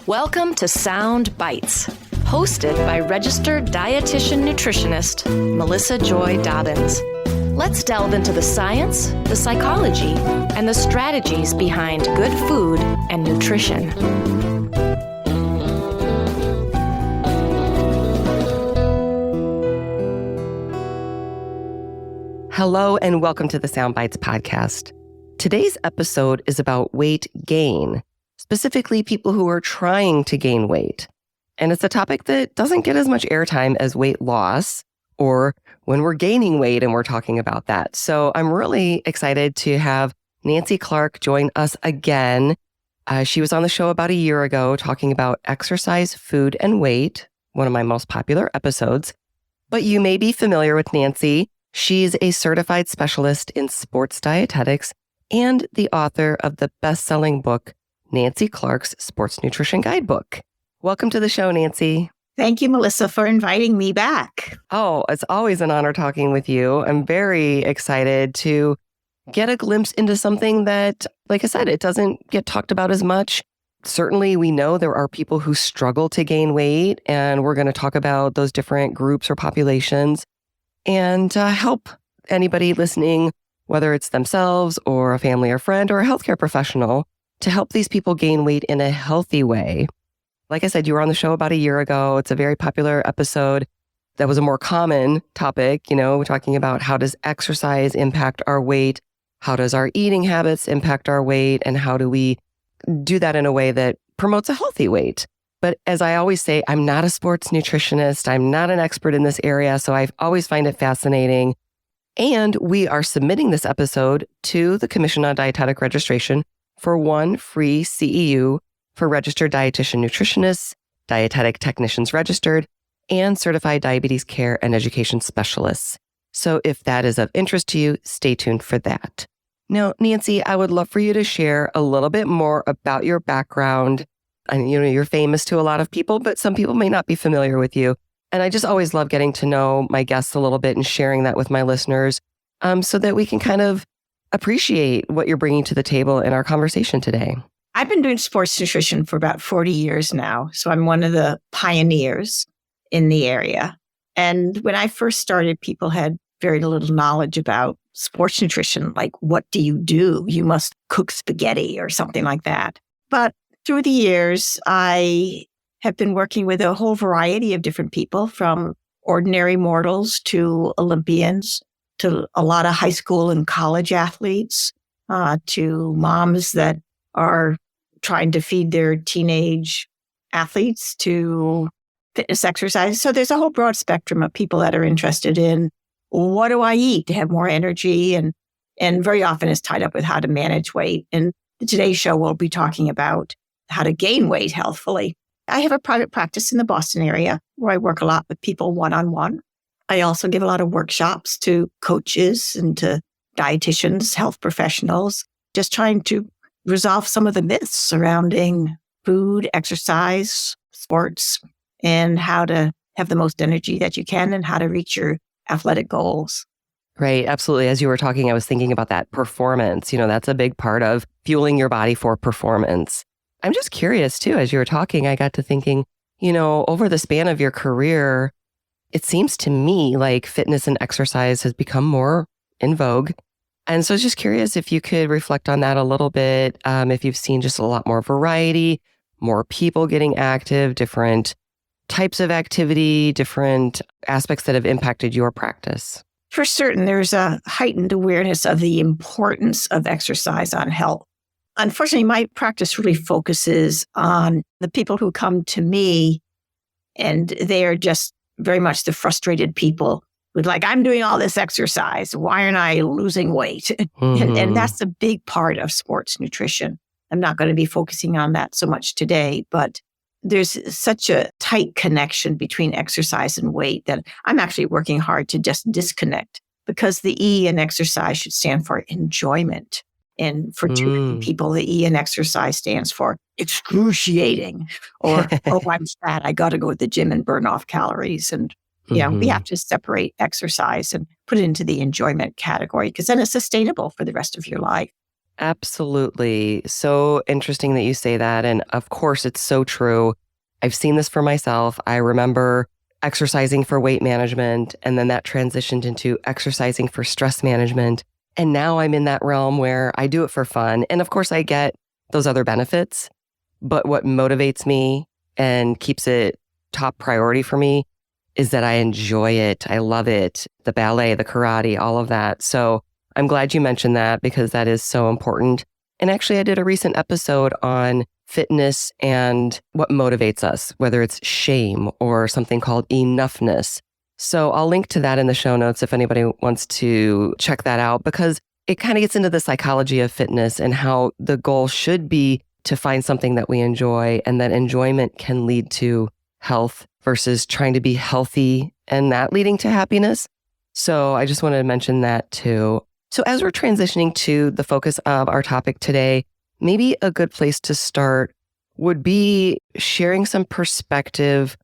Welcome to Sound Bites, hosted by registered dietitian nutritionist Melissa Joy Dobbins. Let's delve into the science, the psychology, and the strategies behind good food and nutrition. Hello and welcome to the Sound Bites podcast. Today's episode is about weight gain, specifically people who are trying to gain weight. And it's a topic that doesn't get as much airtime as weight loss or when we're gaining weight and we're talking about that. So I'm really excited to have Nancy Clark join us again. She was on the show about a year ago talking about exercise, food, and weight, one of my most popular episodes. But you may be familiar with Nancy. She's a certified specialist in sports dietetics and the author of the best-selling book, Nancy Clark's Sports Nutrition Guidebook. Welcome to the show, Nancy. Thank you, Melissa, for inviting me back. Oh, it's always an honor talking with you. I'm very excited to get a glimpse into something that, like I said, it doesn't get talked about as much. Certainly, we know there are people who struggle to gain weight, and we're going to talk about those different groups or populations and help anybody listening, whether it's themselves or a family or friend or a healthcare professional, to help these people gain weight in a healthy way. Like I said, you were on the show about a year ago. It's a very popular episode. That was a more common topic. We're talking about how does exercise impact our weight? How does our eating habits impact our weight? And how do we do that in a way that promotes a healthy weight? But as I always say, I'm not a sports nutritionist. I'm not an expert in this area. So I always find it fascinating. And we are submitting this episode to the Commission on Dietetic Registration for one free CEU for registered dietitian nutritionists, dietetic technicians registered, and certified diabetes care and education specialists. So if that is of interest to you, stay tuned for that. Now, Nancy, I would love for you to share a little bit more about your background. And you're famous to a lot of people, but some people may not be familiar with you. And I just always love getting to know my guests a little bit and sharing that with my listeners so that we can kind of appreciate what you're bringing to the table in our conversation today. I've been doing sports nutrition for about 40 years now. So I'm one of the pioneers in the area. And when I first started, people had very little knowledge about sports nutrition. Like, what do? You must cook spaghetti or something like that. But through the years, I have been working with a whole variety of different people, from ordinary mortals to Olympians, to a lot of high school and college athletes, to moms that are trying to feed their teenage athletes, to fitness exercise. So there's a whole broad spectrum of people that are interested in what do I eat to have more energy, and very often it's tied up with how to manage weight. And today's show, we'll be talking about how to gain weight healthfully. I have a private practice in the Boston area where I work a lot with people one-on-one. I also give a lot of workshops to coaches and to dietitians, health professionals, just trying to resolve some of the myths surrounding food, exercise, sports, and how to have the most energy that you can and how to reach your athletic goals. Right. Absolutely. As you were talking, I was thinking about that performance. That's a big part of fueling your body for performance. I'm just curious too, as you were talking, I got to thinking, over the span of your career, it seems to me like fitness and exercise has become more in vogue. And so I was just curious if you could reflect on that a little bit, if you've seen just a lot more variety, more people getting active, different types of activity, different aspects that have impacted your practice. For certain, there's a heightened awareness of the importance of exercise on health. Unfortunately, my practice really focuses on the people who come to me, and they are just very much the frustrated people with I'm doing all this exercise. Why aren't I losing weight? Mm-hmm. And that's a big part of sports nutrition. I'm not going to be focusing on that so much today, but there's such a tight connection between exercise and weight that I'm actually working hard to just disconnect, because the E in exercise should stand for enjoyment. And for too many people, the E in exercise stands for excruciating, or, oh, I'm fat, I got to go to the gym and burn off calories. And we have to separate exercise and put it into the enjoyment category, because then it's sustainable for the rest of your life. Absolutely. So interesting that you say that. And of course, it's so true. I've seen this for myself. I remember exercising for weight management, and then that transitioned into exercising for stress management. And now I'm in that realm where I do it for fun. And of course, I get those other benefits. But what motivates me and keeps it top priority for me is that I enjoy it. I love it. The ballet, the karate, all of that. So I'm glad you mentioned that because that is so important. And actually, I did a recent episode on fitness and what motivates us, whether it's shame or something called enoughness. So I'll link to that in the show notes if anybody wants to check that out, because it kind of gets into the psychology of fitness and how the goal should be to find something that we enjoy, and that enjoyment can lead to health versus trying to be healthy and that leading to happiness. So I just wanted to mention that too. So as we're transitioning to the focus of our topic today, maybe a good place to start would be sharing some perspective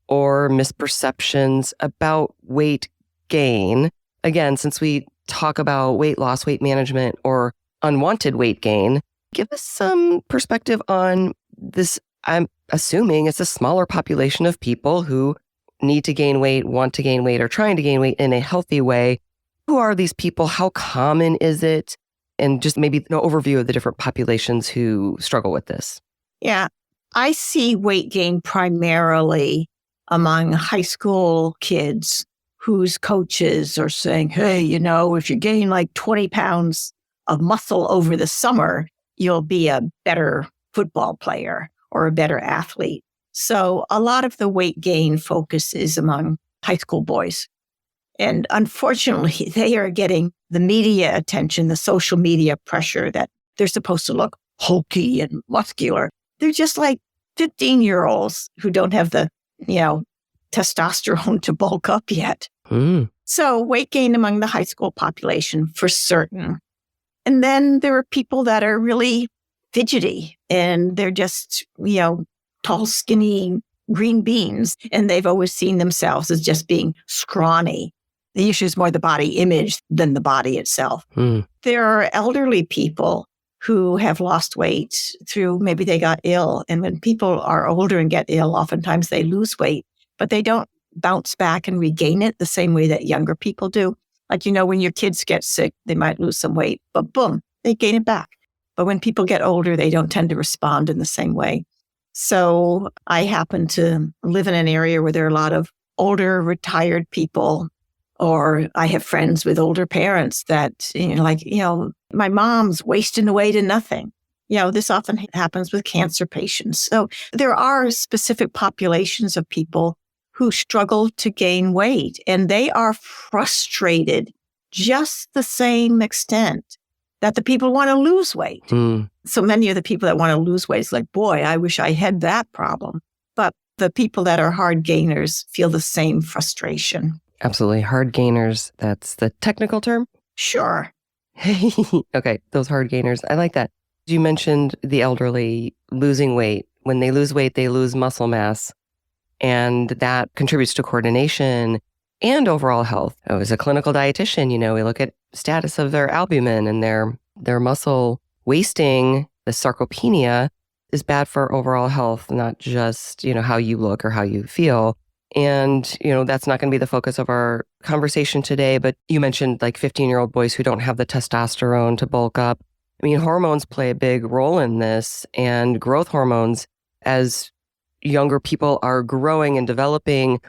or misperceptions about weight gain. Again, since we talk about weight loss, weight management, or unwanted weight gain, give us some perspective on this. I'm assuming it's a smaller population of people who need to gain weight, want to gain weight, or trying to gain weight in a healthy way. Who are these people? How common is it? And just maybe an overview of the different populations who struggle with this. Yeah, I see weight gain primarily among high school kids whose coaches are saying, hey, if you gain like 20 pounds of muscle over the summer, you'll be a better football player or a better athlete. So a lot of the weight gain focus is among high school boys. And unfortunately, they are getting the media attention, the social media pressure that they're supposed to look hulky and muscular. They're just like 15-year-olds who don't have the, testosterone to bulk up yet. So weight gain among the high school population for certain. And then there are people that are really fidgety and they're just, tall, skinny green beans. And they've always seen themselves as just being scrawny. The issue is more the body image than the body itself. There are elderly people who have lost weight through maybe they got ill. And when people are older and get ill, oftentimes they lose weight, but they don't bounce back and regain it the same way that younger people do. Like, when your kids get sick, they might lose some weight, but boom, they gain it back. But when people get older, they don't tend to respond in the same way. So I happen to live in an area where there are a lot of older, retired people, or I have friends with older parents that, my mom's wasting away to nothing. This often happens with cancer patients. So there are specific populations of people who struggle to gain weight, and they are frustrated just the same extent that the people want to lose weight. So many of the people that want to lose weight is like, boy, I wish I had that problem. But the people that are hard gainers feel the same frustration. Absolutely. Hard gainers. That's the technical term? Sure. Okay. Those hard gainers. I like that. You mentioned the elderly losing weight. When they lose weight, they lose muscle mass. And that contributes to coordination and overall health. As a clinical dietitian, we look at status of their albumin and their muscle wasting. The sarcopenia is bad for overall health, not just, how you look or how you feel. And, that's not going to be the focus of our conversation today. But you mentioned like 15-year-old boys who don't have the testosterone to bulk up. I mean, hormones play a big role in this, and growth hormones, as younger people are growing and developing,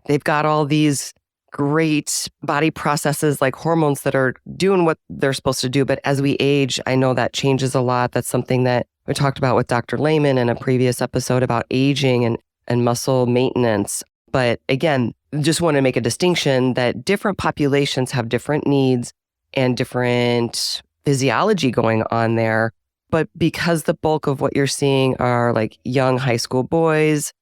they've got all these great body processes like hormones that are doing what they're supposed to do. But as we age, I know that changes a lot. That's something that we talked about with Dr. Lehman in a previous episode about aging and muscle maintenance. But again, just want to make a distinction that different populations have different needs and different physiology going on there. But because the bulk of what you're seeing are like young high school boys,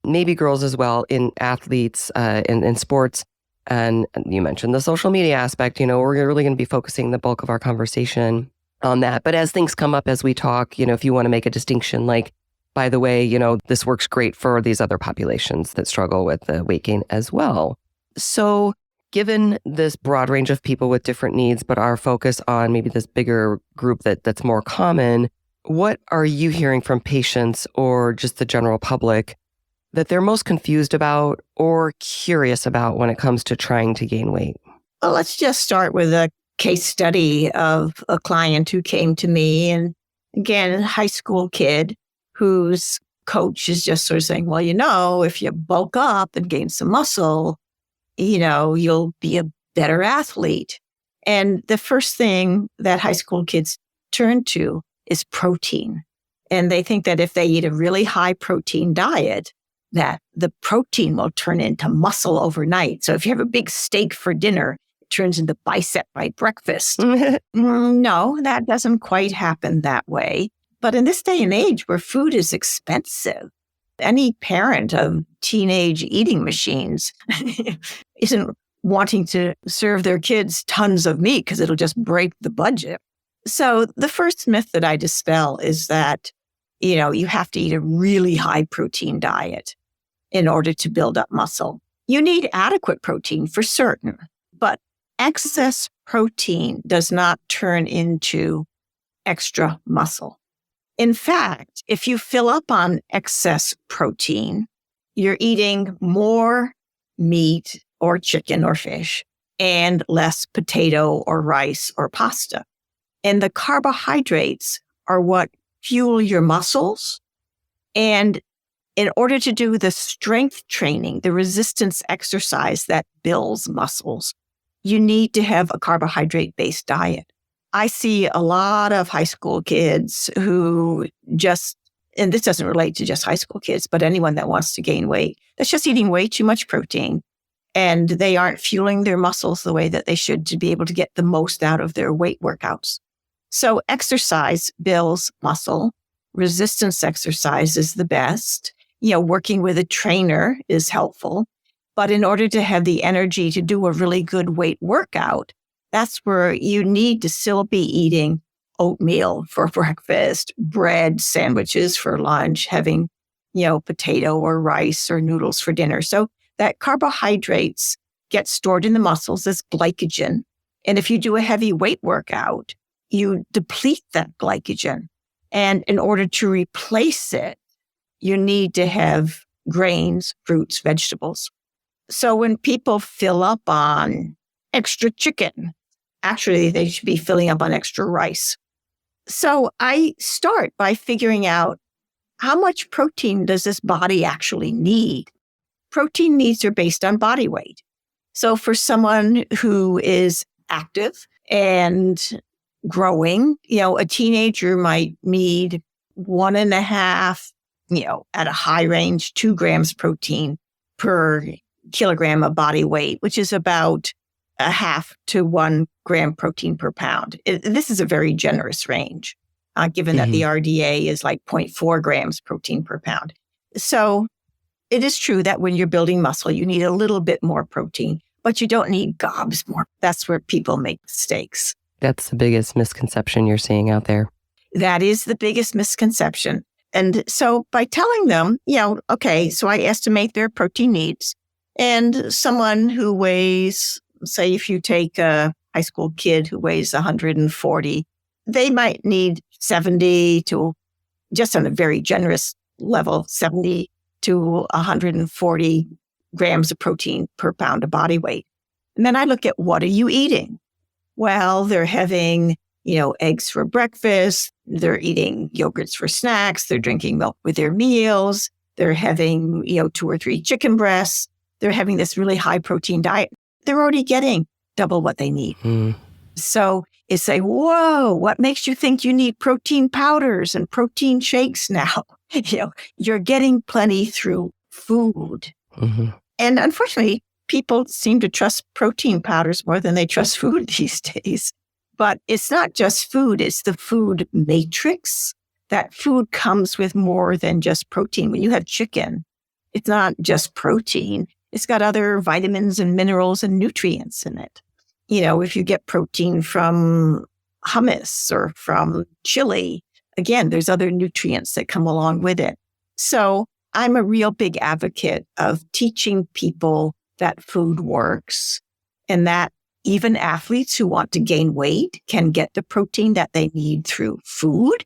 maybe girls as well, in athletes, in sports, and you mentioned the social media aspect, we're really going to be focusing the bulk of our conversation on that. But as things come up as we talk, if you want to make a distinction, like, by the way, this works great for these other populations that struggle with the weight gain as well. So given this broad range of people with different needs, but our focus on maybe this bigger group that's more common, what are you hearing from patients or just the general public that they're most confused about or curious about when it comes to trying to gain weight? Well, let's just start with a case study of a client who came to me. And again, a high school kid whose coach is just sort of saying, well, if you bulk up and gain some muscle, you'll be a better athlete. And the first thing that high school kids turn to is protein. And they think that if they eat a really high protein diet, that the protein will turn into muscle overnight. So if you have a big steak for dinner, it turns into bicep by breakfast. No, that doesn't quite happen that way. But in this day and age where food is expensive, any parent of teenage eating machines isn't wanting to serve their kids tons of meat because it'll just break the budget. So the first myth that I dispel is that, you have to eat a really high protein diet in order to build up muscle. You need adequate protein for certain, but excess protein does not turn into extra muscle. In fact, if you fill up on excess protein, you're eating more meat or chicken or fish and less potato or rice or pasta. And the carbohydrates are what fuel your muscles. And in order to do the strength training, the resistance exercise that builds muscles, you need to have a carbohydrate-based diet. I see a lot of high school kids who and this doesn't relate to just high school kids, but anyone that wants to gain weight, that's just eating way too much protein. And they aren't fueling their muscles the way that they should to be able to get the most out of their weight workouts. So exercise builds muscle. Resistance exercise is the best. Working with a trainer is helpful. But in order to have the energy to do a really good weight workout, that's where you need to still be eating oatmeal for breakfast, bread, sandwiches for lunch, having, potato or rice or noodles for dinner. So that carbohydrates get stored in the muscles as glycogen. And if you do a heavy weight workout, you deplete that glycogen. And in order to replace it, you need to have grains, fruits, vegetables. So when people fill up on extra chicken, actually, they should be filling up on extra rice. So I start by figuring out how much protein does this body actually need? Protein needs are based on body weight. So for someone who is active and growing, a teenager might need 1.5, at a high range, 2 grams protein per kilogram of body weight, which is about 0.5 to 1 gram protein per pound. This is a very generous range, given that the RDA is like 0.4 grams protein per pound. So it is true that when you're building muscle, you need a little bit more protein, but you don't need gobs more. That's where people make mistakes. That's the biggest misconception you're seeing out there. That is the biggest misconception. And so by telling them, okay, so I estimate their protein needs, and someone who weighs, say if you take a high school kid who weighs 140, they might need 70 to, just on a very generous level, 70 to 140 grams of protein per pound of body weight. And then I look at, what are you eating? Well, they're having, eggs for breakfast. They're eating yogurts for snacks. They're drinking milk with their meals. They're having, 2 or 3 chicken breasts. They're having this really high protein diet. They're already getting double what they need. So it's like, whoa, what makes you think you need protein powders and protein shakes now? You're getting plenty through food. And unfortunately, people seem to trust protein powders more than they trust food these days. But it's not just food, it's the food matrix. That food comes with more than just protein. When you have chicken, it's not just protein. It's got other vitamins and minerals and nutrients in it. If you get protein from hummus or from chili, again, there's other nutrients that come along with it. So I'm a real big advocate of teaching people that food works and that even athletes who want to gain weight can get the protein that they need through food.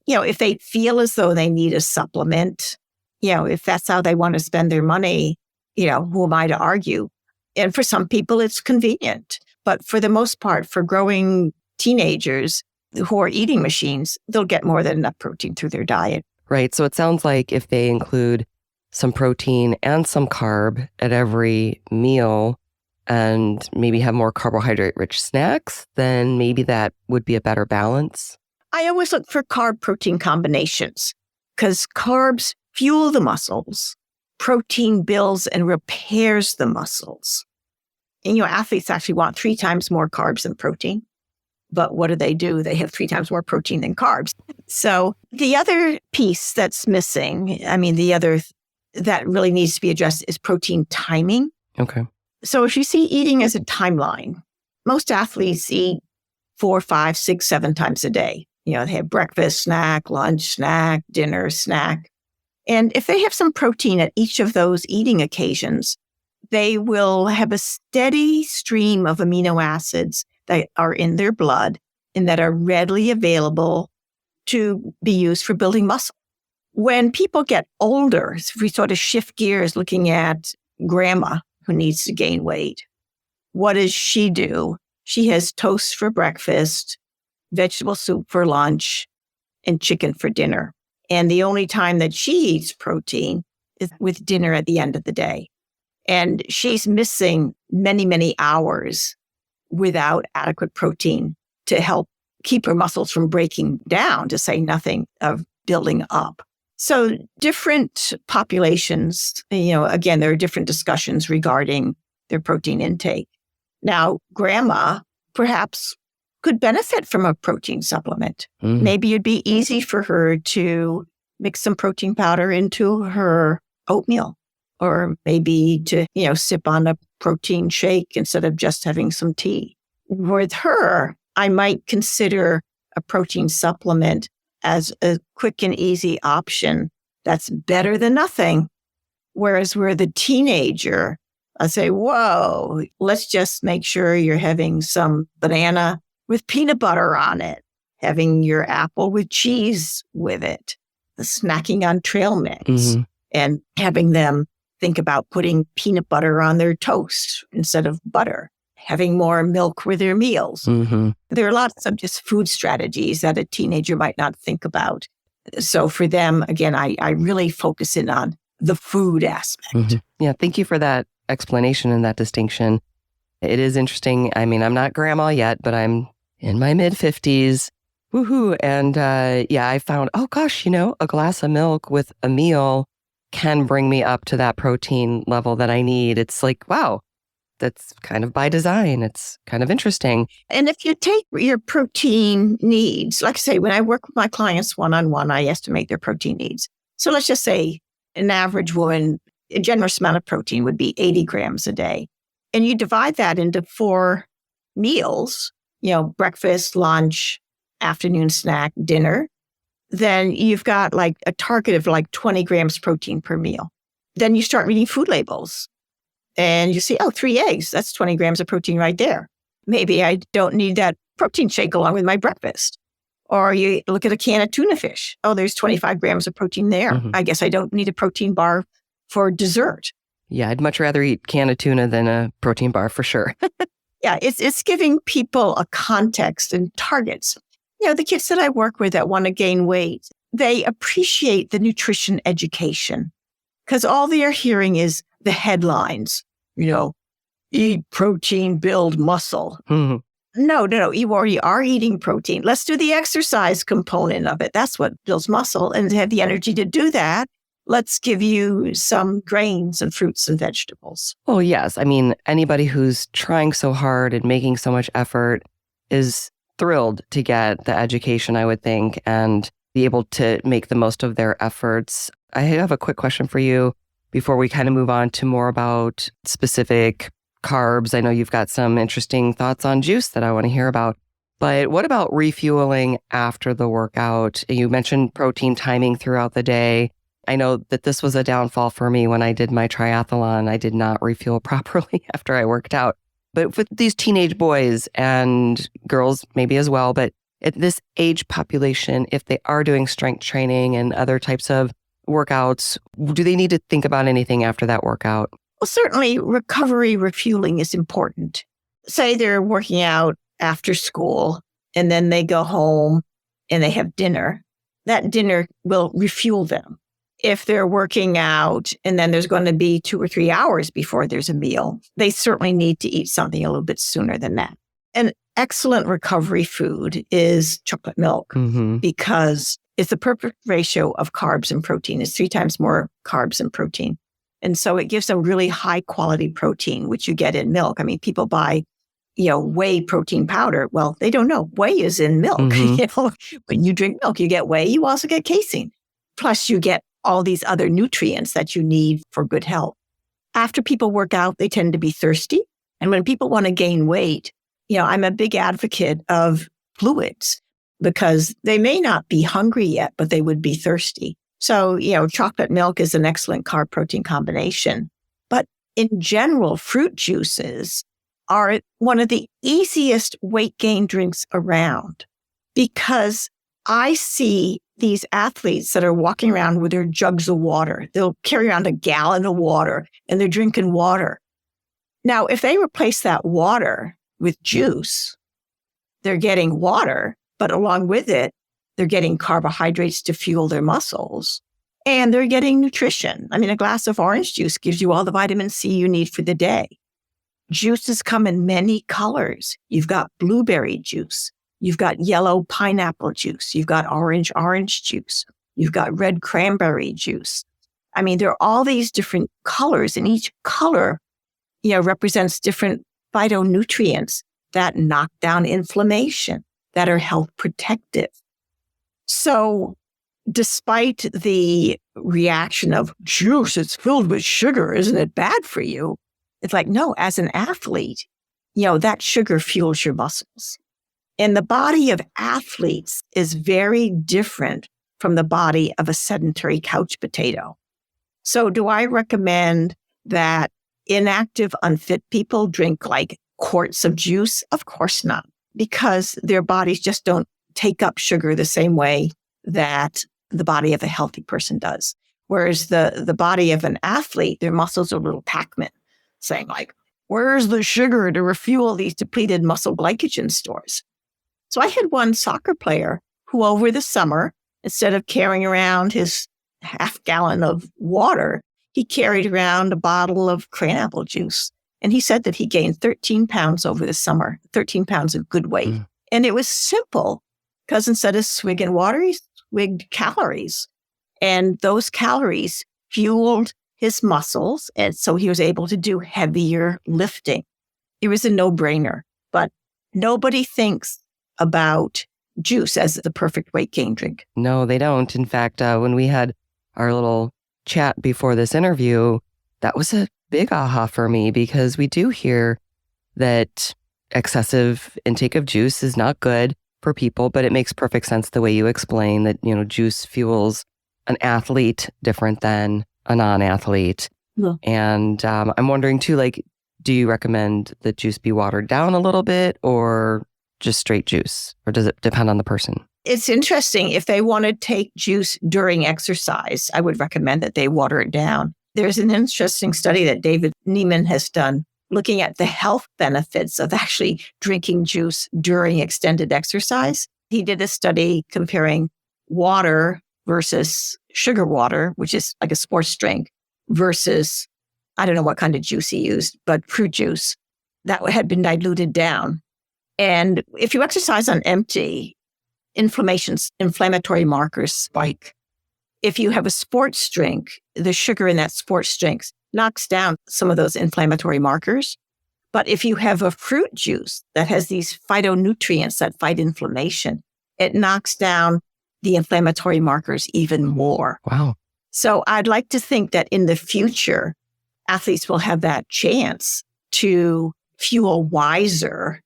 If they feel as though they need a supplement, if that's how they want to spend their money, who am I to argue? And for some people, it's convenient. But for the most part, for growing teenagers who are eating machines, they'll get more than enough protein through their diet. Right. So it sounds like if they include some protein and some carb at every meal and maybe have more carbohydrate-rich snacks, then maybe that would be a better balance. I always look for carb-protein combinations because carbs fuel the muscles. Protein builds and repairs the muscles. And, athletes actually want 3 times more carbs than protein. But what do? They have 3 times more protein than carbs. So the other piece that's missing, the other that really needs to be addressed is protein timing. Okay. So if you see eating as a timeline, most athletes eat 4, 5, 6, 7 times a day. They have breakfast, snack, lunch, snack, dinner, snack. And if they have some protein at each of those eating occasions, they will have a steady stream of amino acids that are in their blood and that are readily available to be used for building muscle. When people get older, if we sort of shift gears looking at grandma who needs to gain weight, what does she do? She has toast for breakfast, vegetable soup for lunch, and chicken for dinner. And the only time that she eats protein is with dinner at the end of the day. And she's missing many, many hours without adequate protein to help keep her muscles from breaking down, to say nothing of building up. So different populations, again, there are different discussions regarding their protein intake. Now, grandma perhaps could benefit from a protein supplement. Mm-hmm. Maybe it'd be easy for her to mix some protein powder into her oatmeal, or maybe to, sip on a protein shake instead of just having some tea. With her, I might consider a protein supplement as a quick and easy option that's better than nothing. Whereas we're the teenager, I say, whoa, let's just make sure you're having some banana with peanut butter on it, having your apple with cheese with it, snacking on trail mix, Mm-hmm. and having them think about putting peanut butter on their toast instead of butter, having more milk with their meals. Mm-hmm. There are lots of just food strategies that a teenager might not think about. So for them, again, I really focus in on the food aspect. Mm-hmm. Yeah, thank you for that explanation and that distinction. It is interesting. I'm not grandma yet, but I'm in my mid-50s. Woohoo. And I found, oh gosh, a glass of milk with a meal can bring me up to that protein level that I need. It's like, wow, that's kind of by design. It's kind of interesting. And if you take your protein needs, like I say, when I work with my clients one-on-one, I estimate their protein needs. So let's just say an average woman, a generous amount of protein would be 80 grams a day. And you divide that into 4 meals, breakfast, lunch, afternoon snack, dinner, then you've got like a target of like 20 grams protein per meal. Then you start reading food labels and you see, 3 eggs, that's 20 grams of protein right there. Maybe I don't need that protein shake along with my breakfast. Or you look at a can of tuna fish. Oh, there's 25 grams of protein there. Mm-hmm. I guess I don't need a protein bar for dessert. Yeah, I'd much rather eat can of tuna than a protein bar for sure. Yeah, it's giving people a context and targets. The kids that I work with that want to gain weight, they appreciate the nutrition education because all they're hearing is the headlines, eat protein, build muscle. Mm-hmm. No, you already are eating protein. Let's do the exercise component of it. That's what builds muscle. And to have the energy to do that, let's give you some grains and fruits and vegetables. Well, yes. Anybody who's trying so hard and making so much effort is thrilled to get the education, I would think, and be able to make the most of their efforts. I have a quick question for you before we kind of move on to more about specific carbs. I know you've got some interesting thoughts on juice that I want to hear about, but what about refueling after the workout? You mentioned protein timing throughout the day. I know that this was a downfall for me when I did my triathlon. I did not refuel properly after I worked out. But with these teenage boys and girls maybe as well, but at this age population, if they are doing strength training and other types of workouts, do they need to think about anything after that workout? Well, certainly recovery refueling is important. Say they're working out after school and then they go home and they have dinner. That dinner will refuel them. If they're working out and then there's going to be 2 or 3 hours before there's a meal, they certainly need to eat something a little bit sooner than that. An excellent recovery food is chocolate milk because it's the perfect ratio of carbs and protein. It's 3 times more carbs than protein. And so it gives them really high quality protein, which you get in milk. I mean, people buy, whey protein powder. Well, they don't know whey is in milk. When you drink milk, you get whey, you also get casein. Plus you get all these other nutrients that you need for good health. After people work out, they tend to be thirsty. And when people want to gain weight, I'm a big advocate of fluids because they may not be hungry yet, but they would be thirsty. So, chocolate milk is an excellent carb protein combination. But in general, fruit juices are one of the easiest weight gain drinks around because I see these athletes that are walking around with their jugs of water. They'll carry around a gallon of water and they're drinking water. Now, if they replace that water with juice, they're getting water, but along with it, they're getting carbohydrates to fuel their muscles and they're getting nutrition. I mean, a glass of orange juice gives you all the vitamin C you need for the day. Juices come in many colors. You've got blueberry juice. You've got yellow pineapple juice. You've got orange juice. You've got red cranberry juice. I mean, there are all these different colors and each color, represents different phytonutrients that knock down inflammation, that are health protective. So despite the reaction of juice, it's filled with sugar, isn't it bad for you? It's like, no, as an athlete, that sugar fuels your muscles. And the body of athletes is very different from the body of a sedentary couch potato. So do I recommend that inactive, unfit people drink like quarts of juice? Of course not, because their bodies just don't take up sugar the same way that the body of a healthy person does. Whereas the body of an athlete, their muscles are little Pac-Man saying like, where's the sugar to refuel these depleted muscle glycogen stores? So I had one soccer player who over the summer, instead of carrying around his half gallon of water, he carried around a bottle of cranapple juice. And he said that he gained 13 pounds over the summer, 13 pounds of good weight. And it was simple because instead of swigging water, he swigged calories. And those calories fueled his muscles. And so he was able to do heavier lifting. It was a no-brainer, but nobody thinks about juice as the perfect weight gain drink. No, they don't. In fact, when we had our little chat before this interview, that was a big aha for me because we do hear that excessive intake of juice is not good for people, but it makes perfect sense the way you explain that, juice fuels an athlete different than a non-athlete. Yeah. And I'm wondering too, do you recommend that juice be watered down a little bit or just straight juice, or does it depend on the person? It's interesting. If they want to take juice during exercise, I would recommend that they water it down. There's an interesting study that David Neiman has done looking at the health benefits of actually drinking juice during extended exercise. He did a study comparing water versus sugar water, which is like a sports drink, versus, I don't know what kind of juice he used, but fruit juice that had been diluted down. And if you exercise on empty, inflammatory markers spike. If you have a sports drink, the sugar in that sports drink knocks down some of those inflammatory markers. But if you have a fruit juice that has these phytonutrients that fight inflammation, it knocks down the inflammatory markers even more. Wow. So I'd like to think that in the future, athletes will have that chance to fuel wiser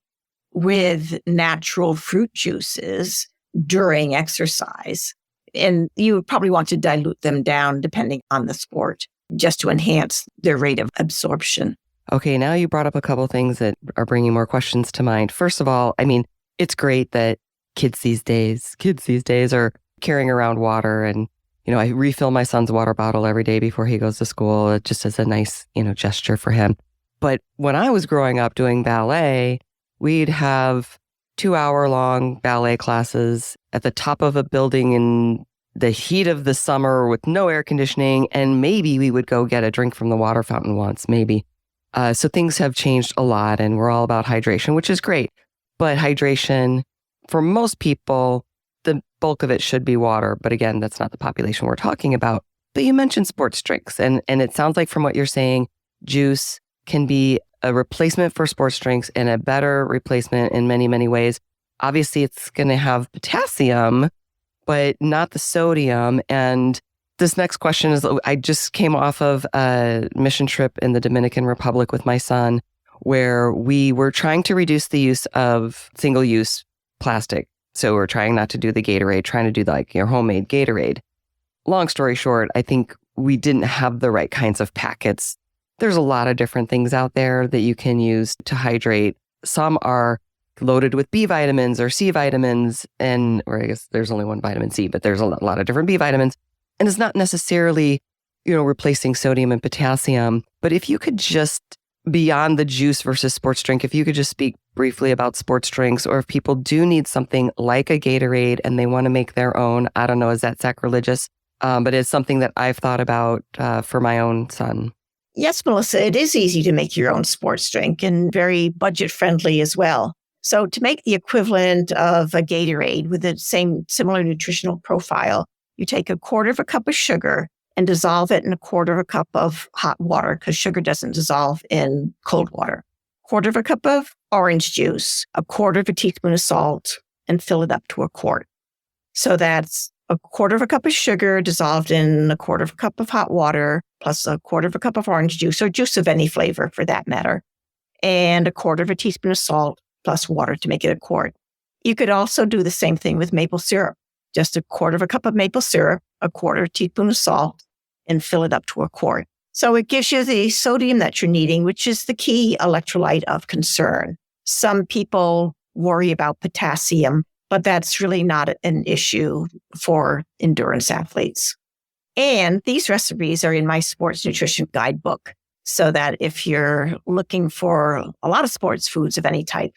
with natural fruit juices during exercise. And you would probably want to dilute them down depending on the sport just to enhance their rate of absorption. Okay, now you brought up a couple things that are bringing more questions to mind. First of all, I mean, it's great that kids these days are carrying around water. And, I refill my son's water bottle every day before he goes to school, just as a nice, gesture for him. But when I was growing up doing ballet, we'd have 2-hour-long ballet classes at the top of a building in the heat of the summer with no air conditioning. And maybe we would go get a drink from the water fountain once, maybe. So things have changed a lot, and we're all about hydration, which is great. But hydration, for most people, the bulk of it should be water. But again, that's not the population we're talking about. But you mentioned sports drinks, and it sounds like from what you're saying, juice can be a replacement for sports drinks and a better replacement in many, many ways. Obviously, it's going to have potassium, but not the sodium. And this next question is, I just came off of a mission trip in the Dominican Republic with my son, where we were trying to reduce the use of single-use plastic. So we're trying not to do the Gatorade, trying to do like your homemade Gatorade. Long story short, I think we didn't have the right kinds of packets. There's a lot of different things out there that you can use to hydrate. Some are loaded with B vitamins or C vitamins, or I guess there's only one vitamin C, but there's a lot of different B vitamins. And it's not necessarily, replacing sodium and potassium. But if you could just, beyond the juice versus sports drink, if you could just speak briefly about sports drinks, or if people do need something like a Gatorade and they want to make their own, I don't know, is that sacrilegious? But it's something that I've thought about for my own son. Yes, Melissa, it is easy to make your own sports drink and very budget friendly as well. So to make the equivalent of a Gatorade with the similar nutritional profile, you take 1/4 cup of sugar and dissolve it in 1/4 cup of hot water, because sugar doesn't dissolve in cold water. 1/4 cup of orange juice, 1/4 teaspoon of salt, and fill it up to a quart. So that's 1/4 cup of sugar dissolved in 1/4 cup of hot water, plus 1/4 cup of orange juice, or juice of any flavor for that matter, and 1/4 teaspoon of salt, plus water to make it a quart. You could also do the same thing with maple syrup. Just 1/4 cup of maple syrup, 1/4 teaspoon of salt, and fill it up to a quart. So it gives you the sodium that you're needing, which is the key electrolyte of concern. Some people worry about potassium, but that's really not an issue for endurance athletes. And these recipes are in my sports nutrition guidebook, so that if you're looking for a lot of sports foods of any type,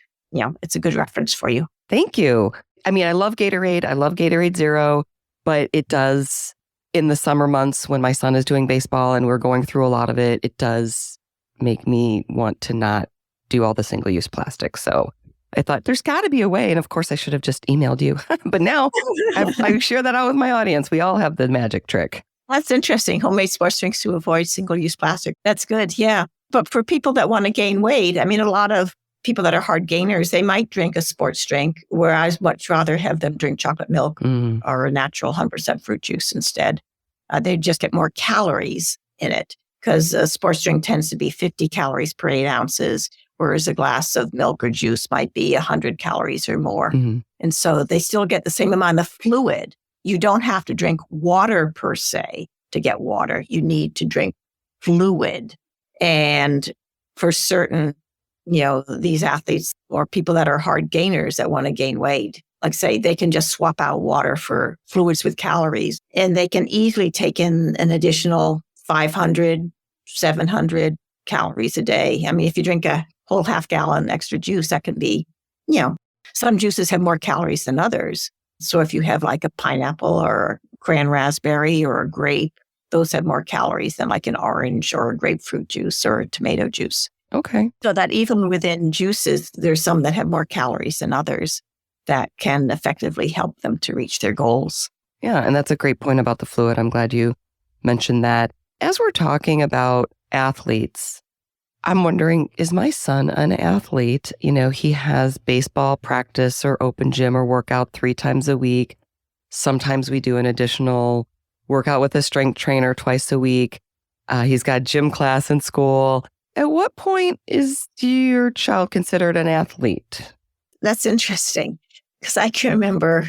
it's a good reference for you. Thank you. I mean, I love Gatorade. I love Gatorade Zero, but it does, in the summer months when my son is doing baseball and we're going through a lot of it, it does make me want to not do all the single-use plastic. So I thought there's got to be a way. And of course, I should have just emailed you. But now I share that out with my audience. We all have the magic trick. That's interesting. Homemade sports drinks to avoid single-use plastic. That's good. Yeah. But for people that want to gain weight, I mean, a lot of people that are hard gainers, they might drink a sports drink, where I'd much rather have them drink chocolate milk or a natural 100% fruit juice instead. They just get more calories in it, because a sports drink tends to be 50 calories per 8 ounces, whereas a glass of milk or juice might be 100 calories or more. And so they still get the same amount of fluid. You don't have to drink water per se to get water. You need to drink fluid. And for certain, these athletes or people that are hard gainers that want to gain weight, like say they can just swap out water for fluids with calories, and they can easily take in an additional 500, 700 calories a day. I mean, if you drink a whole half gallon extra juice, that can be, some juices have more calories than others. So if you have like a pineapple or cran raspberry or a grape, those have more calories than like an orange or a grapefruit juice or a tomato juice. Okay. So that even within juices, there's some that have more calories than others that can effectively help them to reach their goals. Yeah, and that's a great point about the fluid. I'm glad you mentioned that. As we're talking about athletes, I'm wondering, is my son an athlete? He has baseball practice or open gym or workout 3 times a week. Sometimes we do an additional workout with a strength trainer twice a week. He's got gym class in school. At what point is your child considered an athlete? That's interesting, because I can remember,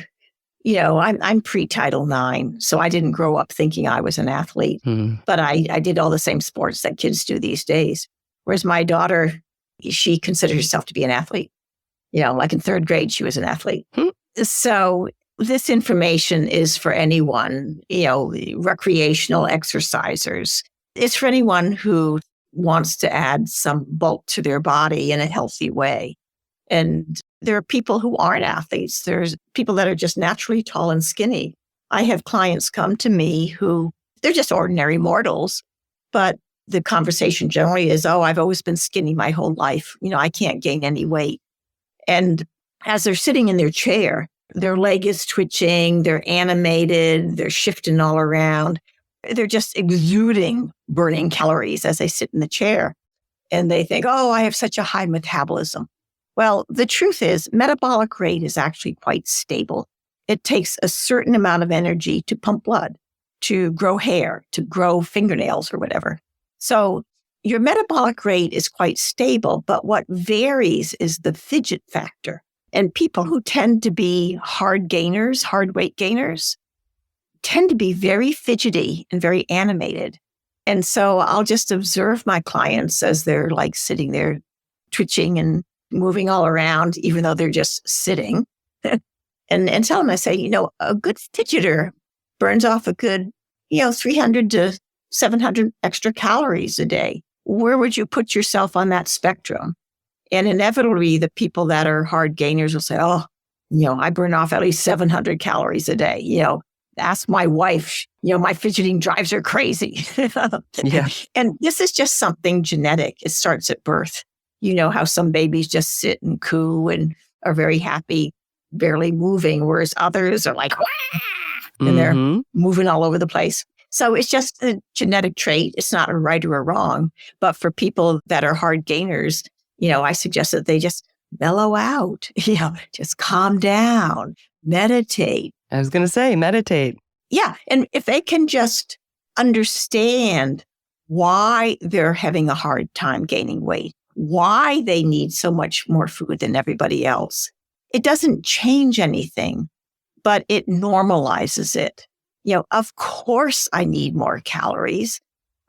I'm pre-Title IX, so I didn't grow up thinking I was an athlete, but I did all the same sports that kids do these days. Whereas my daughter, she considers herself to be an athlete. Like in third grade, she was an athlete. So this information is for anyone, recreational exercisers. It's for anyone who wants to add some bulk to their body in a healthy way. And there are people who aren't athletes. There's people that are just naturally tall and skinny. I have clients come to me who they're just ordinary mortals, but the conversation generally is, oh, I've always been skinny my whole life. I can't gain any weight. And as they're sitting in their chair, their leg is twitching, they're animated, they're shifting all around. They're just exuding burning calories as they sit in the chair. And they think, oh, I have such a high metabolism. Well, the truth is metabolic rate is actually quite stable. It takes a certain amount of energy to pump blood, to grow hair, to grow fingernails or whatever. So your metabolic rate is quite stable, but what varies is the fidget factor. And people who tend to be hard weight gainers, tend to be very fidgety and very animated. And so I'll just observe my clients as they're like sitting there twitching and moving all around, even though they're just sitting. and tell them, I say, a good fidgeter burns off a good, 300 to 700 extra calories a day. Where would you put yourself on that spectrum? And inevitably, the people that are hard gainers will say, oh, I burn off at least 700 calories a day. Ask my wife, my fidgeting drives her crazy. Yeah. And this is just something genetic. It starts at birth. How some babies just sit and coo and are very happy, barely moving, whereas others are like, wah! And they're moving all over the place. So it's just a genetic trait. It's not a right or a wrong. But for people that are hard gainers, I suggest that they just mellow out, just calm down, meditate. I was going to say, meditate. Yeah. And if they can just understand why they're having a hard time gaining weight, why they need so much more food than everybody else, it doesn't change anything, but it normalizes it. Of course I need more calories.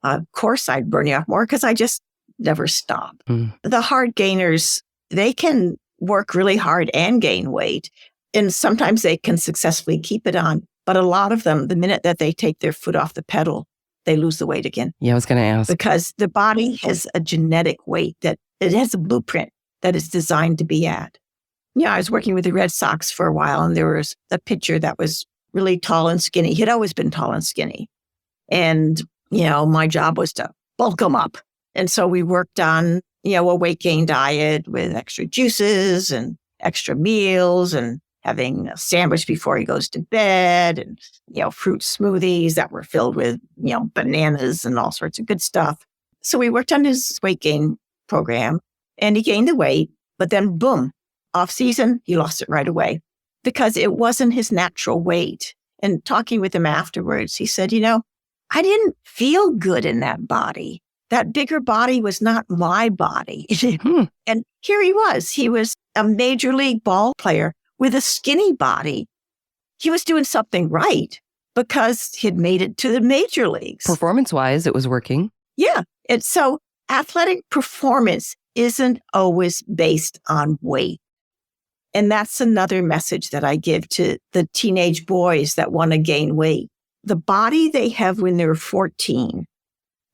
Of course I'd burn you off more because I just never stop. The hard gainers, they can work really hard and gain weight. And sometimes they can successfully keep it on. But a lot of them, the minute that they take their foot off the pedal, they lose the weight again. Yeah, I was going to ask. Because the body has a genetic weight that it has a blueprint that is designed to be at. I was working with the Red Sox for a while, and there was a pitcher that was really tall and skinny. He'd always been tall and skinny. And, my job was to bulk him up. And so we worked on, a weight gain diet with extra juices and extra meals and having a sandwich before he goes to bed and, fruit smoothies that were filled with, bananas and all sorts of good stuff. So we worked on his weight gain program and he gained the weight, but then boom, off season, he lost it right away because it wasn't his natural weight. And talking with him afterwards, he said, I didn't feel good in that body. That bigger body was not my body. And here he was a major league ball player with a skinny body. He was doing something right because he'd made it to the major leagues. Performance-wise, it was working. Yeah. And so athletic performance isn't always based on weight. And that's another message that I give to the teenage boys that want to gain weight. The body they have when they're 14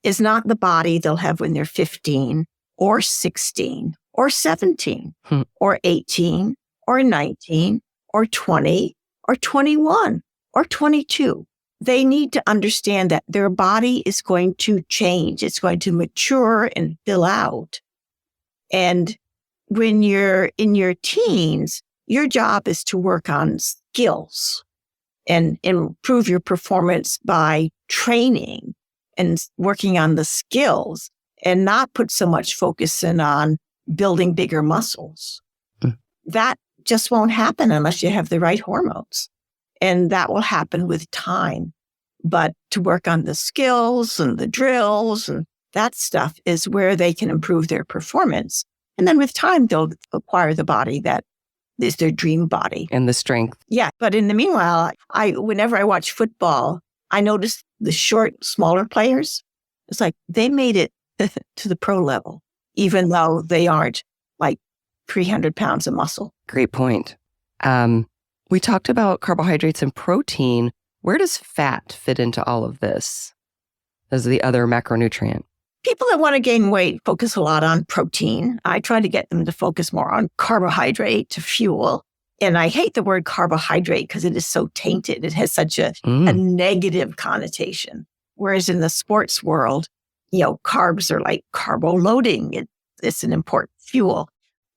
is not the body they'll have when they're 15 or 16 or 17 or 18 or 19 or 20 or 21 or 22. They need to understand that their body is going to change. It's going to mature and fill out. And when you're in your teens, your job is to work on skills and improve your performance by training and working on the skills and not put so much focus in on building bigger muscles. That just won't happen unless you have the right hormones. And that will happen with time. But to work on the skills and the drills and that stuff is where they can improve their performance. And then with time, they'll acquire the body that is their dream body. And the strength. Yeah. But in the meanwhile, whenever I watch football, I notice the short, smaller players. It's like they made it to the pro level. even though they aren't like 300 pounds of muscle. Great point. We talked about carbohydrates and protein. Where does fat fit into all of this as the other macronutrient? People that want to gain weight focus a lot on protein. I try to get them to focus more on carbohydrate to fuel. And I hate the word carbohydrate because it is so tainted. It has such a negative connotation. Whereas in the sports world, carbs are like carbo loading. It's an important fuel.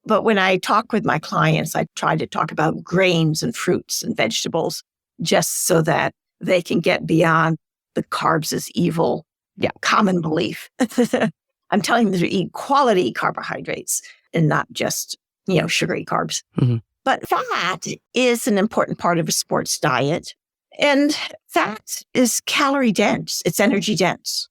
But when I talk with my clients, I try to talk about grains and fruits and vegetables just so that they can get beyond the carbs as evil common belief. I'm telling them to eat quality carbohydrates and not just, sugary carbs. Mm-hmm. But fat is an important part of a sports diet. And fat is calorie dense. It's energy dense.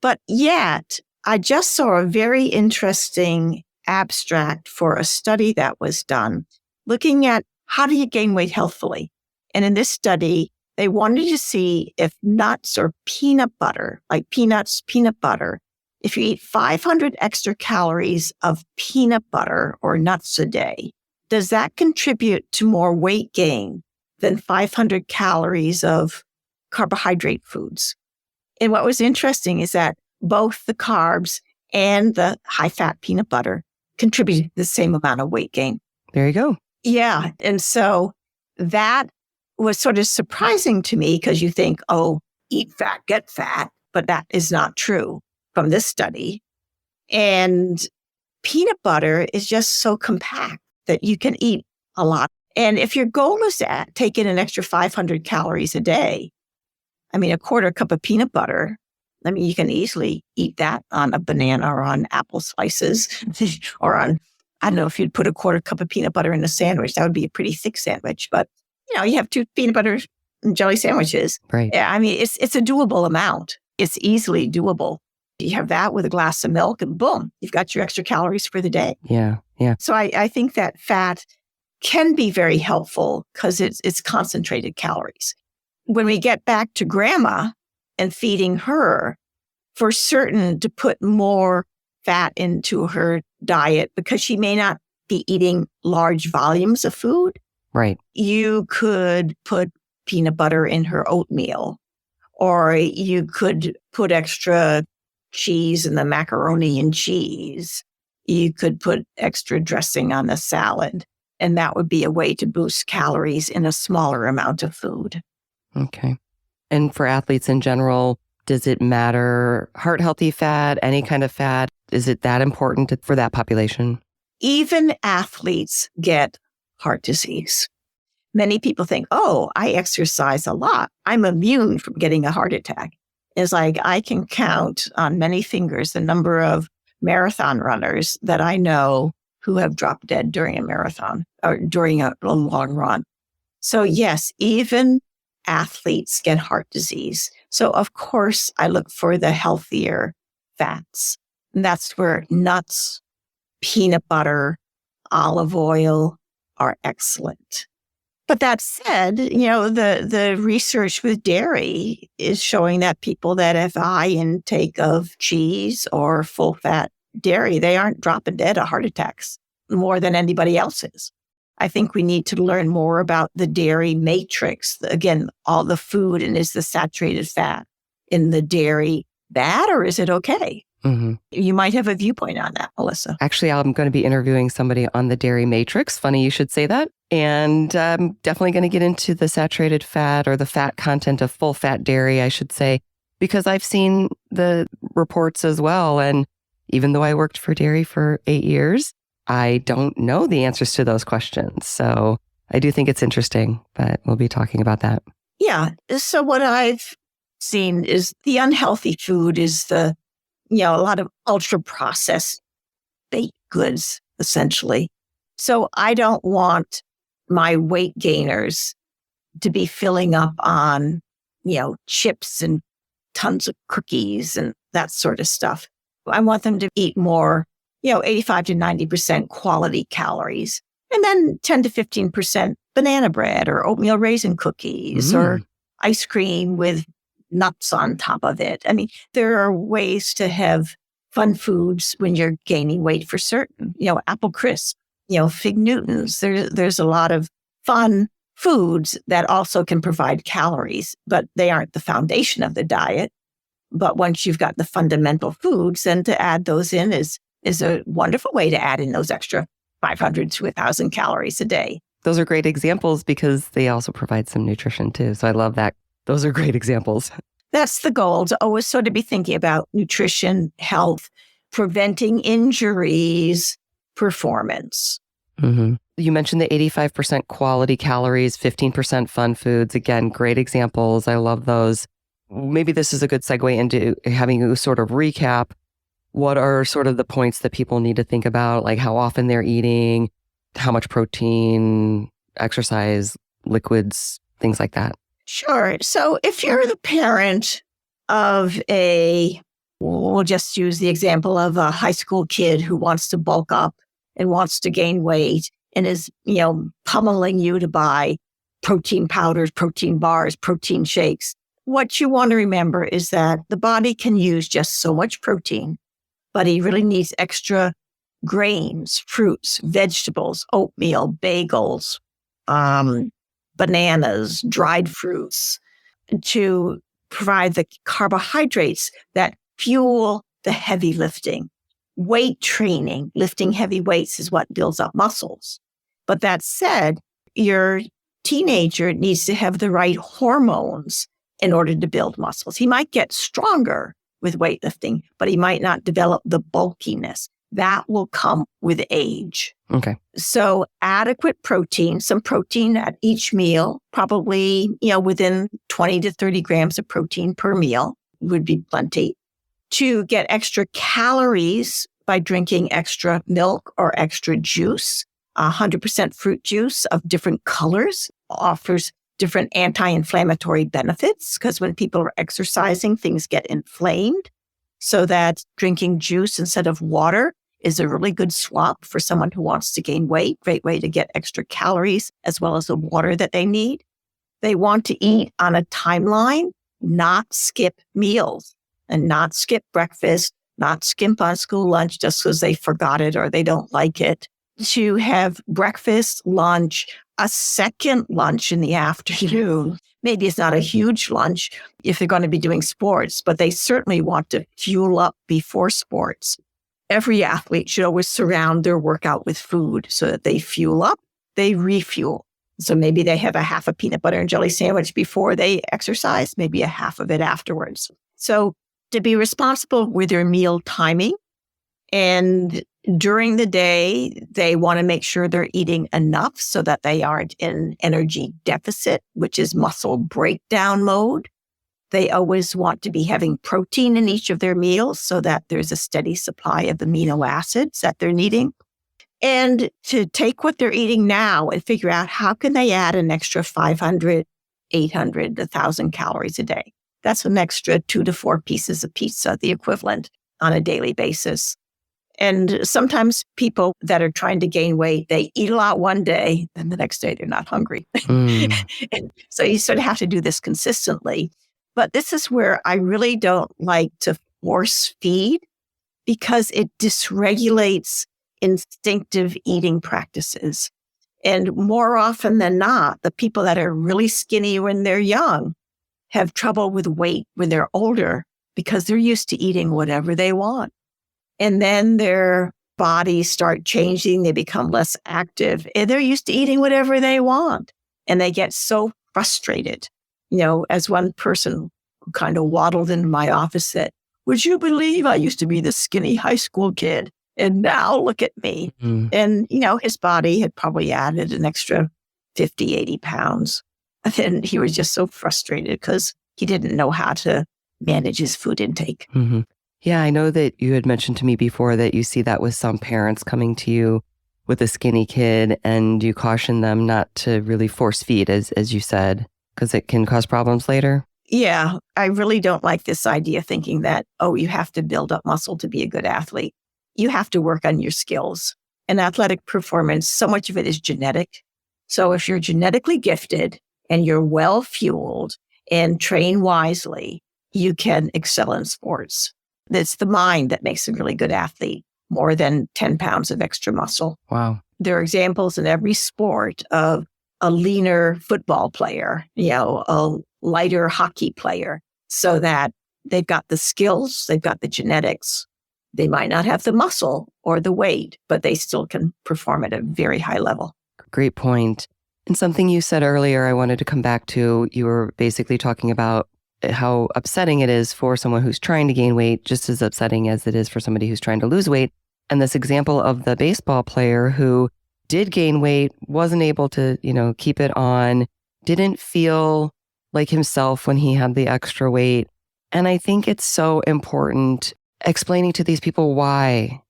But yet, I just saw a very interesting abstract for a study that was done looking at how do you gain weight healthfully. And in this study, they wanted to see if nuts or peanut butter, like peanuts, peanut butter, if you eat 500 extra calories of peanut butter or nuts a day, does that contribute to more weight gain than 500 calories of carbohydrate foods? And what was interesting is that both the carbs and the high-fat peanut butter contributed the same amount of weight gain. There you go. Yeah. And so that was sort of surprising to me because you think, eat fat, get fat. But that is not true from this study. And peanut butter is just so compact that you can eat a lot. And if your goal is to take in an extra 500 calories a day, a quarter cup of peanut butter, you can easily eat that on a banana or on apple slices or on, I don't know if you'd put a quarter cup of peanut butter in a sandwich. That would be a pretty thick sandwich. But, you have 2 peanut butter and jelly sandwiches. Right. Yeah, it's a doable amount. It's easily doable. You have that with a glass of milk and boom, you've got your extra calories for the day. Yeah. Yeah. So I think that fat can be very helpful because it's concentrated calories. When we get back to grandma and feeding her, for certain to put more fat into her diet because she may not be eating large volumes of food. Right. You could put peanut butter in her oatmeal, or you could put extra cheese in the macaroni and cheese. You could put extra dressing on the salad, and that would be a way to boost calories in a smaller amount of food. Okay. And for athletes in general, does it matter? Heart healthy fat, any kind of fat? Is it that important for that population? Even athletes get heart disease. Many people think, I exercise a lot. I'm immune from getting a heart attack. It's like I can count on many fingers the number of marathon runners that I know who have dropped dead during a marathon or during a long run. So yes, even athletes get heart disease. So of course, I look for the healthier fats. And that's where nuts, peanut butter, olive oil are excellent. But that said, the research with dairy is showing that people that have high intake of cheese or full fat dairy, they aren't dropping dead of heart attacks more than anybody else is. I think we need to learn more about the dairy matrix. Again, all the food, and is the saturated fat in the dairy bad or is it okay? Mm-hmm. You might have a viewpoint on that, Melissa. Actually, I'm going to be interviewing somebody on the dairy matrix. Funny you should say that. And I'm definitely going to get into the saturated fat or the fat content of full fat dairy, I should say, because I've seen the reports as well. And even though I worked for dairy for 8 years, I don't know the answers to those questions. So I do think it's interesting, but we'll be talking about that. Yeah. So what I've seen is the unhealthy food is a lot of ultra processed baked goods, essentially. So I don't want my weight gainers to be filling up on, chips and tons of cookies and that sort of stuff. I want them to eat more, 85 to 90% quality calories, and then 10 to 15% banana bread or oatmeal raisin cookies or ice cream with nuts on top of it. There are ways to have fun foods when you're gaining weight for certain. Apple crisp, Fig Newtons. There's a lot of fun foods that also can provide calories, but they aren't the foundation of the diet. But once you've got the fundamental foods, then to add those in is a wonderful way to add in those extra 500 to 1,000 calories a day. Those are great examples because they also provide some nutrition too. So I love that. Those are great examples. That's the goal, to always sort of be thinking about nutrition, health, preventing injuries, performance. Mm-hmm. You mentioned the 85% quality calories, 15% fun foods. Again, great examples. I love those. Maybe this is a good segue into having a sort of recap. What are sort of the points that people need to think about, like how often they're eating, how much protein, exercise, liquids, things like that? Sure. So if you're the parent of we'll just use the example of a high school kid who wants to bulk up and wants to gain weight and is, pummeling you to buy protein powders, protein bars, protein shakes. What you want to remember is that the body can use just so much protein, but he really needs extra grains, fruits, vegetables, oatmeal, bagels, bananas, dried fruits, to provide the carbohydrates that fuel the heavy lifting. Weight training, lifting heavy weights, is what builds up muscles. But that said, your teenager needs to have the right hormones in order to build muscles. He might get stronger with weightlifting, but he might not develop the bulkiness. That will come with age. Okay. So adequate protein, some protein at each meal, probably, within 20 to 30 grams of protein per meal would be plenty. To get extra calories by drinking extra milk or extra juice, 100% fruit juice of different colors offers different anti-inflammatory benefits, because when people are exercising, things get inflamed. So that drinking juice instead of water is a really good swap for someone who wants to gain weight. Great way to get extra calories as well as the water that they need. They want to eat on a timeline, not skip meals and not skip breakfast, not skimp on school lunch just because they forgot it or they don't like it. To have breakfast, lunch, a second lunch in the afternoon. Maybe it's not a huge lunch if they're going to be doing sports, but they certainly want to fuel up before sports. Every athlete should always surround their workout with food so that they fuel up, they refuel. So maybe they have a half a peanut butter and jelly sandwich before they exercise, maybe a half of it afterwards. So to be responsible with their meal timing, and during the day, they want to make sure they're eating enough so that they aren't in energy deficit, which is muscle breakdown mode. They always want to be having protein in each of their meals so that there's a steady supply of amino acids that they're needing. And to take what they're eating now and figure out how can they add an extra 500, 800, 1,000 calories a day. That's an extra 2 to 4 pieces of pizza, the equivalent, on a daily basis. And sometimes people that are trying to gain weight, they eat a lot one day, then the next day they're not hungry. And so you sort of have to do this consistently. But this is where I really don't like to force feed, because it dysregulates instinctive eating practices. And more often than not, the people that are really skinny when they're young have trouble with weight when they're older because they're used to eating whatever they want. And then their bodies start changing. They become less active and they're used to eating whatever they want. And they get so frustrated. As one person who kind of waddled into my office said, "Would you believe I used to be the skinny high school kid? And now look at me." And, his body had probably added an extra 50, 80 pounds. And then he was just so frustrated because he didn't know how to manage his food intake. Mm-hmm. Yeah, I know that you had mentioned to me before that you see that with some parents coming to you with a skinny kid, and you caution them not to really force feed, as you said, because it can cause problems later. Yeah, I really don't like this idea thinking that, you have to build up muscle to be a good athlete. You have to work on your skills. And athletic performance, so much of it is genetic. So if you're genetically gifted and you're well fueled and train wisely, you can excel in sports. It's the mind that makes a really good athlete, more than 10 pounds of extra muscle. Wow. There are examples in every sport of a leaner football player, a lighter hockey player, so that they've got the skills, they've got the genetics. They might not have the muscle or the weight, but they still can perform at a very high level. Great point. And something you said earlier, I wanted to come back to. You were basically talking about how upsetting it is for someone who's trying to gain weight, just as upsetting as it is for somebody who's trying to lose weight. And this example of the baseball player who did gain weight, wasn't able to, keep it on, didn't feel like himself when he had the extra weight. And I think it's so important explaining to these people why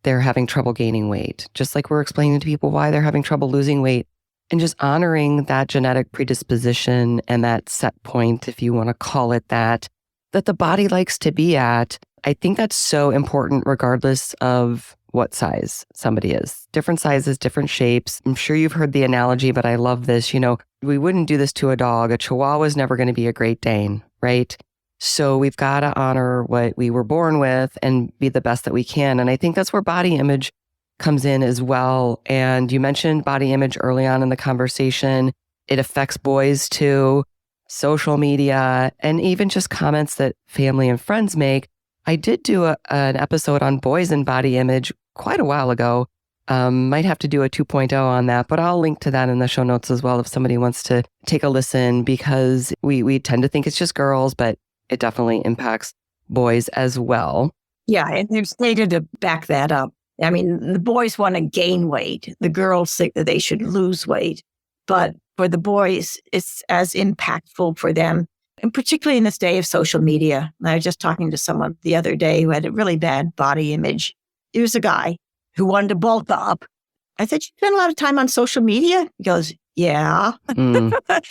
they're having trouble gaining weight, just like we're explaining to people why they're having trouble losing weight, and just honoring that genetic predisposition and that set point, if you want to call it that the body likes to be at. I think that's so important regardless of what size somebody is. Different sizes, different shapes. I'm sure you've heard the analogy, but I love this. We wouldn't do this to a dog. A Chihuahua is never going to be a Great Dane, right? So we've got to honor what we were born with and be the best that we can. And I think that's where body image comes in as well. And you mentioned body image early on in the conversation. It affects boys too, social media, and even just comments that family and friends make. I did do an episode on boys and body image quite a while ago. Might have to do a 2.0 on that, but I'll link to that in the show notes as well if somebody wants to take a listen, because we tend to think it's just girls, but it definitely impacts boys as well. Yeah, and there's data to back that up. I mean, the boys want to gain weight. The girls think that they should lose weight. But for the boys, it's as impactful for them, and particularly in this day of social media. I was just talking to someone the other day who had a really bad body image. He was a guy who wanted to bulk up. I said, "You spend a lot of time on social media?" He goes, "Yeah." I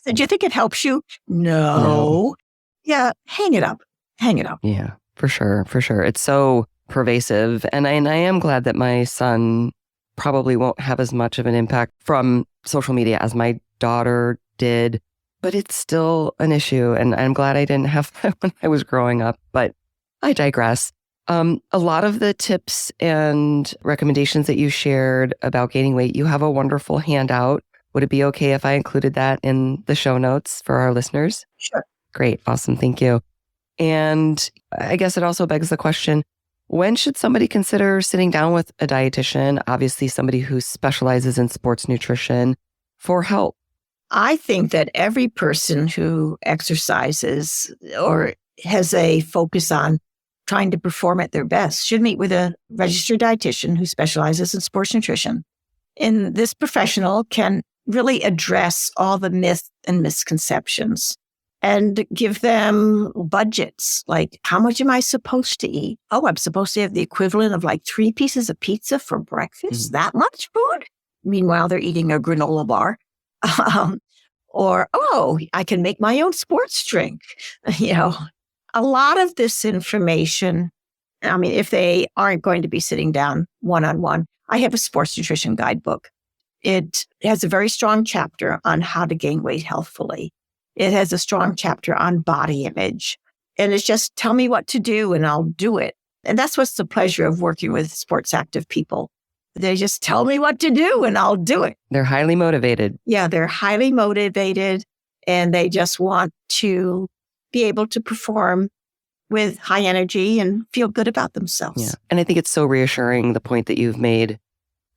said, "Do you think it helps you?" No. Yeah, hang it up. Hang it up. Yeah, for sure. For sure. It's so pervasive. And I am glad that my son probably won't have as much of an impact from social media as my daughter did, but it's still an issue. And I'm glad I didn't have that when I was growing up, but I digress. A lot of the tips and recommendations that you shared about gaining weight, you have a wonderful handout. Would it be okay if I included that in the show notes for our listeners? Sure. Great. Awesome. Thank you. And I guess it also begs the question, when should somebody consider sitting down with a dietitian, obviously somebody who specializes in sports nutrition, for help? I think that every person who exercises or has a focus on trying to perform at their best should meet with a registered dietitian who specializes in sports nutrition. And this professional can really address all the myths and misconceptions and give them budgets. Like, how much am I supposed to eat? Oh, I'm supposed to have the equivalent of like 3 pieces of pizza for breakfast? That much food? Meanwhile, they're eating a granola bar. Or, oh, I can make my own sports drink. A lot of this information, I mean, if they aren't going to be sitting down one-on-one, I have a sports nutrition guidebook. It has a very strong chapter on how to gain weight healthfully. It has a strong chapter on body image. And it's just tell me what to do and I'll do it. And that's what's the pleasure of working with sports active people. They just tell me what to do and I'll do it. They're highly motivated. Yeah, they're highly motivated and they just want to be able to perform with high energy and feel good about themselves. Yeah. And I think it's so reassuring, the point that you've made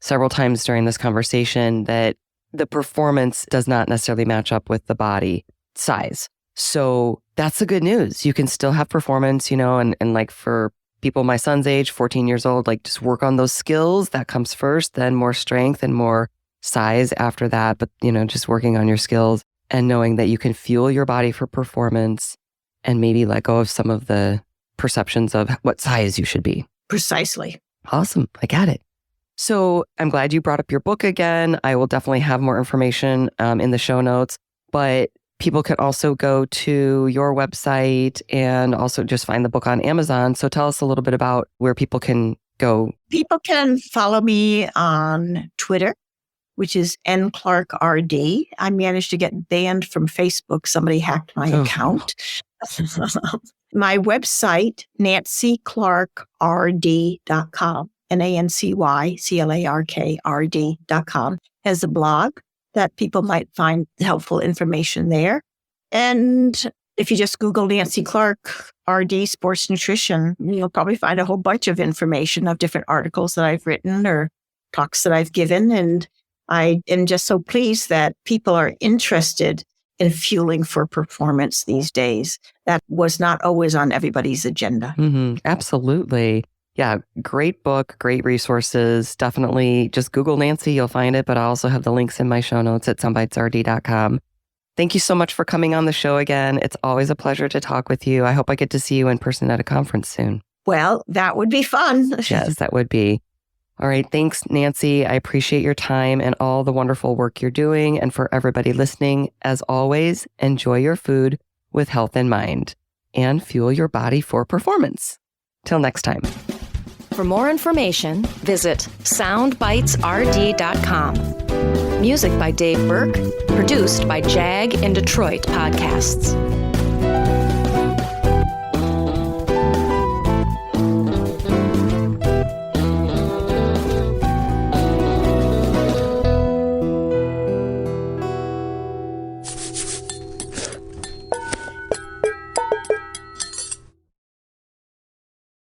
several times during this conversation, that the performance does not necessarily match up with the body size. So that's the good news. You can still have performance, and like for people my son's age, 14 years old, like just work on those skills. That comes first, then more strength and more size after that. But, just working on your skills and knowing that you can fuel your body for performance and maybe let go of some of the perceptions of what size you should be. Precisely. Awesome. I got it. So I'm glad you brought up your book again. I will definitely have more information in the show notes, but people can also go to your website and also just find the book on Amazon. So tell us a little bit about where people can go. People can follow me on Twitter, which is nclarkrd. I managed to get banned from Facebook. Somebody hacked my account. my website, nancyclarkrd.com, NancyClarkrd.com, has a blog that people might find helpful information there. And if you just Google Nancy Clark, RD Sports Nutrition, you'll probably find a whole bunch of information of different articles that I've written or talks that I've given. And I am just so pleased that people are interested in fueling for performance these days. That was not always on everybody's agenda. Absolutely. Yeah, great book, great resources. Definitely just Google Nancy, you'll find it, but I also have the links in my show notes at soundbitesrd.com. Thank you so much for coming on the show again. It's always a pleasure to talk with you. I hope I get to see you in person at a conference soon. Well, that would be fun. Yes, that would be. All right. Thanks, Nancy. I appreciate your time and all the wonderful work you're doing. And for everybody listening, as always, enjoy your food with health in mind and fuel your body for performance. Till next time. For more information, visit soundbitesrd.com. Music by Dave Burke, produced by Jag in Detroit Podcasts.